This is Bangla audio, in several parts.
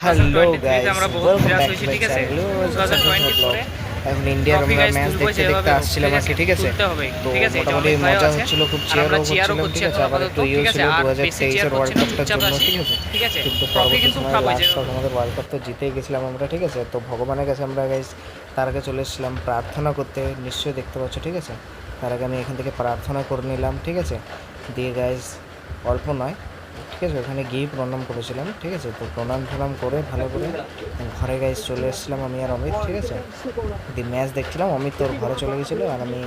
হ্যালো 2023 গাইস, আমরা বহুত ওয়েলকাম নিরাশ ব্যাক টু হয়েছি, মাই ঠিক আছে। চ্যানেল। 2024 এ এখন ইন্ডিয়ার ট্রফি আমরা গাইস ম্যাচ তুলবো দেখতে যেভাবে দেখতে হোক, আসছিলাম ঠিক আর আছে, কি, ঠিক আছে। তুলতে হবে, তো ঠিক আছে। এই যে মোটামুটি অমিত ভাইও মজা আছে হচ্ছিল, খুব আর আমরা চেয়ারও চেয়ারও করছিলাম, করছি ঠিক আছে। এখন আবার আপাতত, একটু ঠিক ইয়ে আছে। ছিল আর বেশি চেয়ার 2023-এর ওয়ার্ল্ড করছি না, কাপটার চুপচাপ জন্য, আছি, ঠিক আছে। ঠিক আছে। কিন্তু ট্রফি পরবর্তী কিন্তু সময় উঠাবো, যে লাস্ট কাপ আমাদের ওয়ার্ল্ড কাপ তো জিতেই গেছিলাম আমরা, ঠিক আছে। তো ভগবানের কাছে আমরা গাইস তার আগে চলে এসেছিলাম প্রার্থনা করতে, নিশ্চয়ই দেখতে পাচ্ছ, ঠিক আছে। তার আগে আমি এখান থেকে প্রার্থনা করে নিলাম, ঠিক আছে। দিয়ে গাইস অল্প নয়, ঠিক আছে, ওখানে গিয়ে প্রণাম করেছিলাম, ঠিক আছে। তো প্রণাম করে ভালো করে ঘরে গাইস চলে এসেছিলাম আমি আর অমিত, ঠিক আছে। দিয়ে ম্যাচ দেখছিলাম, অমিত তোর ঘরে চলে গেছিলো আর আমি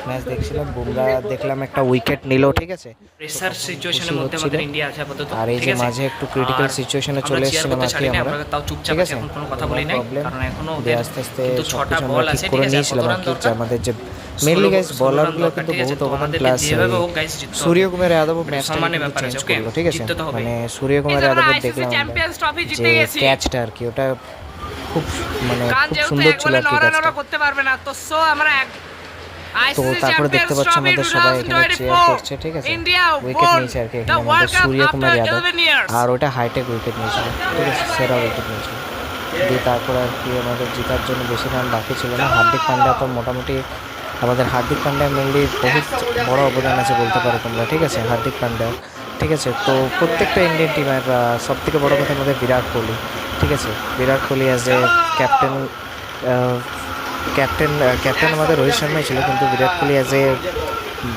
ম্যাচ দেখছিলাম। বুমরা দেখলাম একটা উইকেট নিল, ঠিক আছে। তো প্রেসার তখন খুশি সিচুয়েশনের মধ্যে হচ্ছিল। আমাদের ইন্ডিয়া আছে আপাতত, আর এই ঠিক যে আছে। মাঝে একটু ক্রিটিক্যাল আর সিচুয়েশনে আমরা চলে চেয়ার এসেছিলাম করতে আর কি ছাড়িনি, আমরা, আমরা তাও চুপচাপ ঠিক আছি, আছে। এখন কোনো কথা নো বলি নাই, প্রবলেম। কারণ এখনো দিয়ে ওদের আস্তে আস্তে কিন্তু সব 6টা কিছু আমরা বল ঠিক আছে, ঠিক করে আছে। আর কত নিয়েছিলাম আর রান কি। যে দরকার? আমাদের যে 16 মেনলি গাইস 16 রান বলারগুলো দরকার, কিন্তু ঠিক আছে। বহুত তো অবদান, আমাদেরকে প্লাস যেভাবে হোক গাইস জিততে হবে, সূর্যকুমার যাদবও এটা ম্যাচটাকে সম্মানের কিন্তু ব্যাপার চেঞ্জ আছে, ওকে। করলো, ঠিক আছে। জিততে তো হবে। মানে সূর্যকুমার যাদবের দেখলাম আমরা চ্যাম্পিয়ন্স ট্রফি যে জিতে গেছি। ক্যাচটা আর কি, ওটা খুব মানে কান খুব যেহেতু সুন্দর এক ছিল বলে আর কি নড়ানড়া ক্যাচটা। করতে পারবে না, তো আমরা এক তো আইসিসি তারপরে দেখতে চ্যাম্পিয়ন্স পাচ্ছ ট্রফি আমাদের সবাই এখানে চেয়ার 2024 করছে, ঠিক আছে। ইন্ডিয়া উইকেট won নিয়েছে আর কি the এখানে আমাদের World Cup Suryakumar after Yadav, 11 years. আর ওটা হাইটেক উইকেট নিয়েছিল, ঠিক আছে, সেরা উইকেট নিয়েছিল। দিয়ে তারপর আর কি আমাদের জেতার জন্য বেশি রান বাকি ছিল না। হার্দিক পান্ডিয়া তো মোটামুটি আমাদের হার্দিক পান্ডিয়া মেনলি বহুত বড় অবদান আছে বলতে পারো তোমরা, ঠিক আছে। হার্দিক পান্ডিয়া, ঠিক আছে। তো প্রত্যেকটা ইন্ডিয়ান টিমের সব থেকে বড় কথা আমাদের বিরাট কোহলি, ঠিক আছে। Virat Kohli as a captain, captain captain আমাদের রোহিত শর্মাই ছিল, কিন্তু Virat Kohli as a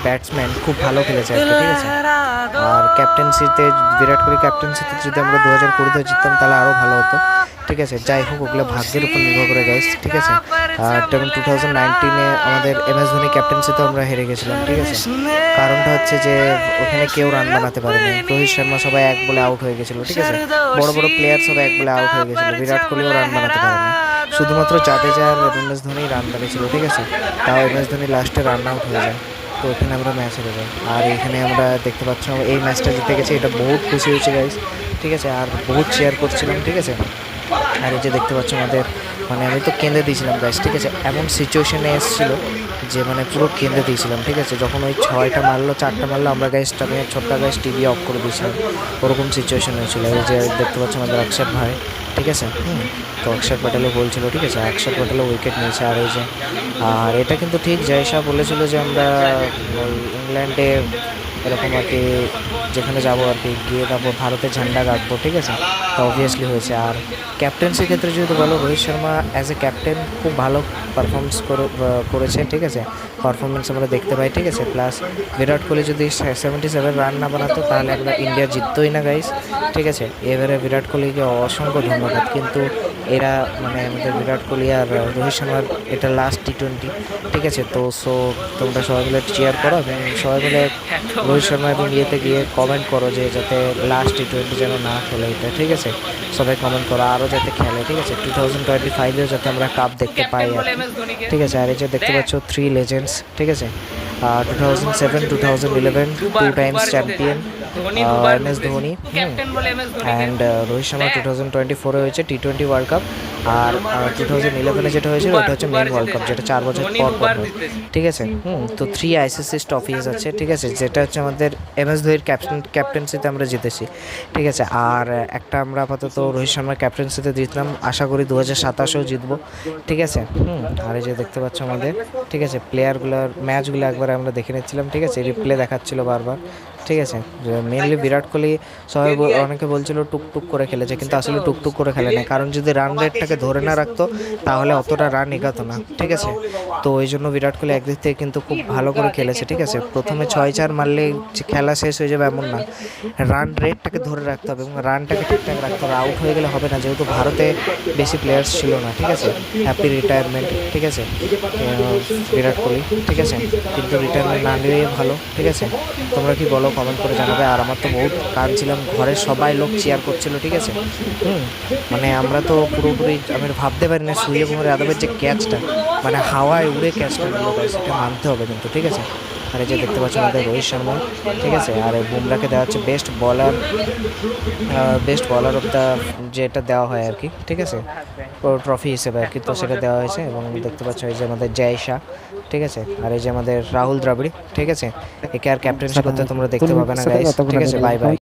batsman খুব ভালো খেলেছে আর কি, ঠিক আছে। আর ক্যাপ্টেন্সিতে বিরাট কোহলি ক্যাপ্টেন্সিতে যদি আমরা 2020-তে জিততাম তাহলে আরও ভালো হতো, ঠিক আছে। যাই হোক, ওগুলো ভাগ্যের উপর নির্ভর করে গাইস, ঠিক আছে। আর যেমন 2019-এ আমাদের MS ধোনি ক্যাপ্টেন্সিতেও আমরা হেরে গেছিলাম, ঠিক আছে। কারণটা হচ্ছে যে ওখানে কেউ রান বানাতে পারেনি। রোহিত শর্মা সবাই এক বলে আউট হয়ে গেছিলো, ঠিক আছে। বড় বড় প্লেয়ার সবাই এক বলে আউট হয়ে গেছিলো, বিরাট কোহলিও রান বানাতে পারেনি। শুধুমাত্র জাদেজা আর MS ধোনি রান বানিয়েছিল, ঠিক আছে। তাও MS ধোনি লাস্টে রান আউট হয়ে যায়, তো ওখানে আমরা ম্যাচ হেরে যাই। আর এখানে আমরা দেখতে পাচ্ছি এই ম্যাচটা জিতে গেছে, এটা বহুত খুশি হয়েছে গাইস, ঠিক আছে। আর বহুত চেয়ার করছিলাম, ঠিক আছে। আর এই যে দেখতে পাচ্ছ আমাদের, মানে আমি তো কেঁদে দিয়েছিলাম গাইস, ঠিক আছে। এমন সিচুয়েশনে এসেছিলো যে মানে পুরো কেঁদে দিয়েছিলাম, ঠিক আছে। যখন ওই 6টা মারলো, 4টা মারলো, আমরা গাইস আমি ছোট্ট গাইস টিভি অফ করে দিয়েছিলাম, ওরকম সিচুয়েশন হয়েছিল। এই যে দেখতে পাচ্ছ আমাদের অক্ষর ভাই, ঠিক আছে। তো অক্ষর প্যাটেলও বলছিল, ঠিক আছে, অক্ষর প্যাটেলও উইকেট নিয়েছে। আর এই যে, আর এটা কিন্তু ঠিক জয়শা বলেছিল যে আমরা ওই ইংল্যান্ডে এরকম আর কি যেখানে যাবো আর কি, গিয়ে তারপর ভারতের ঝান্ডা রাখবো, ঠিক আছে। তো অবভিয়াসলি হয়েছে। আর ক্যাপ্টেন্সির ক্ষেত্রে যদি বলো, Rohit Sharma as a captain খুব ভালো পারফরমেন্স করেছে, ঠিক আছে। পারফরমেন্স আমরা দেখতে পাই, ঠিক আছে। প্লাস বিরাট কোহলি যদি 77 রান না বানাতো তাহলে আমরা ইন্ডিয়া জিততোই না গাইস, ঠিক আছে। এবারে বিরাট কোহলিকে অসংখ্য ধন্যবাদ। কিন্তু এরা মানে আমাদের বিরাট কোহলি আর রোহিত শর্মার এটা লাস্ট T20, ঠিক আছে। তো তোমরা সবাই মিলে চেয়ার করো এবং সবাই মিলে রোহিত শর্মা এবং ইয়েতে গিয়ে কমেন্ট করো যে যাতে লাস্ট T20 যেন না খেলে এটা, ঠিক আছে। সবাই কমেন্ট করো আরও যাতে খেলে, ঠিক আছে। 2025-এও যাতে আমরা কাপ দেখতে পাই আর কি, ঠিক আছে। আর এই যে দেখতে পাচ্ছ 3 লেজেন্ডস, ঠিক আছে। 2007, 2011 2 times champion MS Dhoni, and Rohit Sharma 2024-এ হয়েছে T20 ওয়ার্ল্ড কাপ। আর 2011-এ যেটা হয়েছিল ওটা হচ্ছে মেন ওয়ার্ল্ড কাপ, যেটা 4 বছর পর পর হয়, ঠিক আছে। তো 3 ICC ট্রফিজ আছে, ঠিক আছে, যেটা হচ্ছে আমাদের MS ধোনির ক্যাপ্টেন্সিতে আমরা জিতেছি, ঠিক আছে। আর একটা আমরা আপাতত রোহিত শর্মার ক্যাপ্টেন্সিতে জিতলাম, আশা করি 2027-এও জিতবো, ঠিক আছে। আর এই যে দেখতে পাচ্ছ আমাদের, ঠিক আছে, প্লেয়ারগুলোর ম্যাচগুলো একবার আমরা দেখে নিচ্ছিলাম, ঠিক আছে। রিপ্লে দেখাচ্ছিল বারবার, ঠিক আছে। মেনলি বিরাট কোহলি সবাই অনেকে বলছিল টুকটুক করে খেলেছে, কিন্তু আসলে টুকটুক করে খেলে না, কারণ যদি রান রেটটাকে ধরে না রাখতো তাহলে অতটা রান এগাতো না, ঠিক আছে। তো ওই জন্য বিরাট কোহলি একদিক থেকে কিন্তু খুব ভালো করে খেলেছে, ঠিক আছে। প্রথমে 6-4 মারলে খেলা শেষ হয়ে যাবে এমন না, রান রেটটাকে ধরে রাখতে হবে এবং রানটাকে ঠিকঠাক রাখতে হবে। আউট হয়ে গেলে হবে না, যেহেতু ভারতে বেশি প্লেয়ার্স ছিল না, ঠিক আছে। হ্যাপি রিটায়ারমেন্ট, ঠিক আছে, বিরাট কোহলি, ঠিক আছে। কিন্তু রিটায়ারমেন্ট না নিলেই ভালো, ঠিক আছে। তোমরা কি বলো কমেন্ট করে জানাবে। আর আমার তো বহুত কাঁদছিলাম, ঘরের সবাই লোক চেয়ার করছিল, ঠিক আছে। মানে আমরা তো পুরোপুরি আমি ভাবতে পারি না সূর্যকুমার যাদবের যে ক্যাচটা, মানে হাওয়ায় উড়ে ক্যাচটা নিল, সেটা মানতে হবে কিন্তু, ঠিক আছে। আর এই যে দেখতে পাচ্ছি আমাদের রোহিত শর্মা, ঠিক আছে। আর বুমরাকে দেওয়া হচ্ছে বেস্ট বলার অফ দ্য যেটা দেওয়া হয় আর কি, ঠিক আছে, ট্রফি হিসেবে আর কি। তো সেটা দেওয়া হয়েছে এবং দেখতে পাচ্ছ এই যে আমাদের জয় শাহ, ঠিক আছে। আর এই যে আমাদের রাহুল দ্রাবিড়, ঠিক আছে। একে আর ক্যাপ্টেন্সি করতে তোমরা দেখতে পাবে না গাইস, ঠিক আছে। Bye bye.